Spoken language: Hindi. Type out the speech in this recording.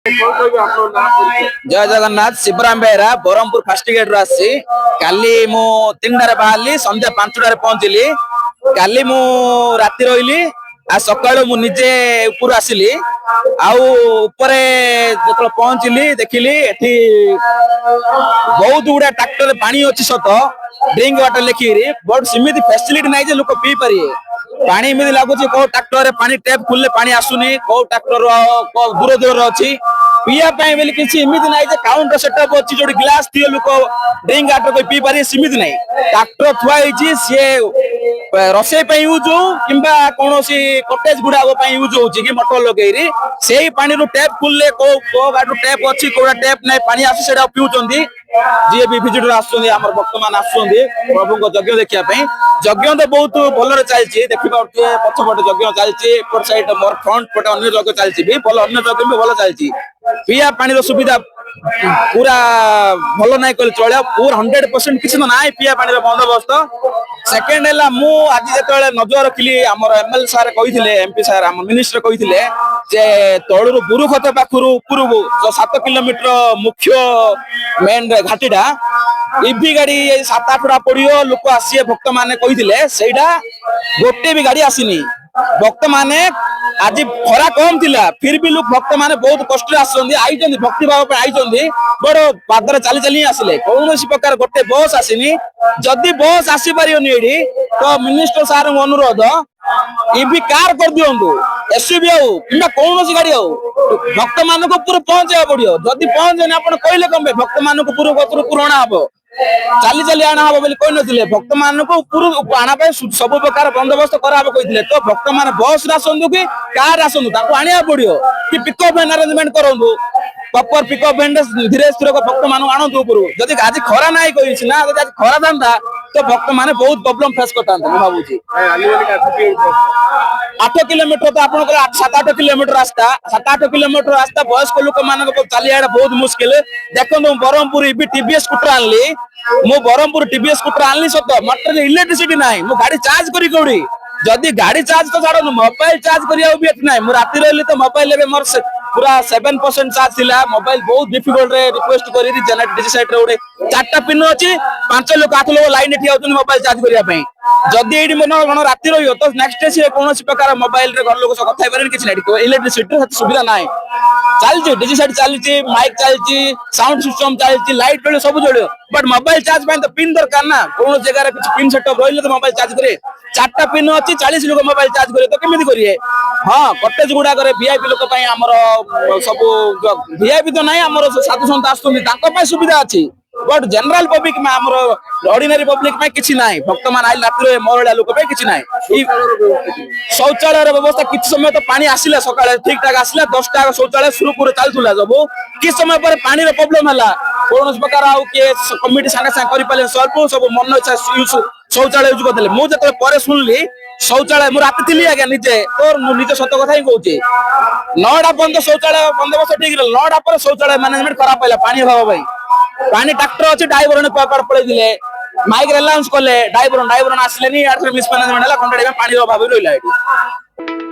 जय जगन्नाथ शिवराम बेहरा बरहमपुर फास्ट गेट रू आसी काली मु 3 बाहर संध्या 5 पहुंचली काली मु राति रही आ सकाळु मु निजे ऊपर आसिली आउ जो पहुंचली देखिली एठी बहुत गुड़ा ट्रैक्टर पानी अच्छी सत ड्रिंक वाटर लिखिरी बट सिमिति फैसिलिटी नहीं जे लोक पी पारे पानी एमती लगुच कौ ट्रैक्टर पानी टैप खुलले पानी आसुनी कौ ट्रैक्टर दूर दूर अच्छी पीवा किसी एमती ना काउंटर सेटअप अच्छी जो ग्लास थी लोक ड्रिंक वाटर कोई पी पारे सीमित नहीं ट्रैक्टर थुआई सी रसई यूज हो कि कौन कटेज गुड़ाक यूज हो मोटर लगे से पानी टैप खुलले कौ गाड़ी टैप अच्छी कौटा टैप ना पानी आस पीउंट जी भी विजिटर आम भक्त मान प्रभु यज्ञ देखापी यज्ञ तो बहुत भल चलती देखा पछपटे यज्ञ चलती एपट साइड मोर फ्रंट पटे अन्य यज्ञ चलती भल अन्य यज्ञ भी भल चलती पीवा पानी सुविधा पूरा भल ना कह चल पूरा 100% किसी तो ना पीवा पानी बंदोबस्त सेकेंड है मु आज जो नजर रखिली आम एमएलए सार कही एमपी सार आम मिनिस्टर कही तलू बुरुखत पाखर उपरू जो 7 किलोमीटर मुख्य मेन घाटीटा इभी गाड़ी 7-8 पड़ो लोक आसी भक्त मैंने कही गोटे भी गाड़ी आसनी भक्त माने आज खरा कम थिला फिर भी लोग भक्त माने बहुत कष्ट आई भक्ति भाव आई बड़ पादर चली चली आसिले कौन प्रकार गोटे बस आसनी जदि बस आसी पारे तो मिनिस्टर सार अनुरोध इभी कार कर दिंतु एसयूवी हो कि कौन गाड़ी हो भक्त मान पूरा पहुंचा पड़ो जदि पहुंचे आप कहले कम भक्त मान पूरा पुराणा हम चली चली आना हम बोली कही भक्त मान आना सब प्रकार बंदोबस्त करा कही तो भक्त मान बस आसतु कि कार आसतु आने पड़ो कि पिकअप वैन अरेंजमेंट करूँ प्रॉपर पिकअप वैन धीरे स्थिर भक्त मान आणतु ऊपर जदि आज खरा ना कही ना आज खरा था तो भक्त मैंने बहुत प्रोब्लेम फेस करता भावी 8 किलोमीटर तो आप 7-8 किलोमीटर रास्ता 7-8 किलोमीटर रास्ता वयस्क लोक मान चलिया बहुत मुश्किल देखो बरहमपुर टीवीएस स्कूटर आनली मु बरहमपुर टीवीएस स्कूटर आनली सत मटर इलेक्ट्रिसिटी ना मु गाड़ी चार्ज करी कौड़ी जदि गाड़ी चार्ज तो छाड़ मोबाइल चार्ज करिया भी एठी ना मु राति रहली तो मोबाइल रे मोर पूरा 7% चार्ज थिला मोबाइल बहुत डिफिकल्ट रे रिक्वेस्ट करी जेनेट डिजी साइड रे ओडे 4टा पिन अछि 5 लोक 8 लोक लाइन एठी आउछन मोबाइल चार्ज करिया पई जदि एडी मन राति रहियो तो नेक्स्ट डे से कोनोसी प्रकार मोबाइल रे घर लोक से कथा पारे किछ नाही इलेक्ट्रिसिटी हत सुविधा नाही चलछि डिजी साइड चलछि माइक चलछि साउंड सिस्टम चलछि लाइट जळे सब जळे बट मोबाइल चार्ज पई तो पिन दरकार ना कोन जगह रे कुछ पिन सेटअप रहिले तो मोबाइल चार्ज करे 4टा पिन अछि 40 लोक मोबाइल चार्ज करे तो केमिति करिए हां कटेज गुडा करे वीआईपी लोक पई हमर सब वीआईपी तो नाही हमर साधु संत आस्तुनी ताको पई सुविधा अछि बट जनरल पब्लिक में हमर ऑर्डिनरी पब्लिक में किछि नाही भक्त मान आइल राति मोरला लोक पे किछि नाही शौचालय रे व्यवस्था किछ समय तो पानी आसिला सकाळे ठीक ठाक आसिला 10टा शौचालय शुरू पूरे चलथुला सब किछ समय पर पानी रे प्रॉब्लम हला कोनोस प्रकार आउ के कमिटी संगे संग करि पाले सल्प सब मन इच्छा शौचालय यूज करथले मु जते परे सुनली शौचालय मु राति थिली आगे निजे तोर मु निजे सत कथा ही कहूची 9टा बंद शौचालय बंदोबस्त ठीक 9टा पर शौचालय मैनेजमेंट खराब पाइला पानी अभाव भाई पानी ट्रैक्टर अच्छे ड्राइवर ने पकड़ पड़े दिले माइक रे अनाउंस करले ड्राइवर आसलेनी मिसमैनेजमेंट हला कंट्राक्टर पानी अभाव रहिला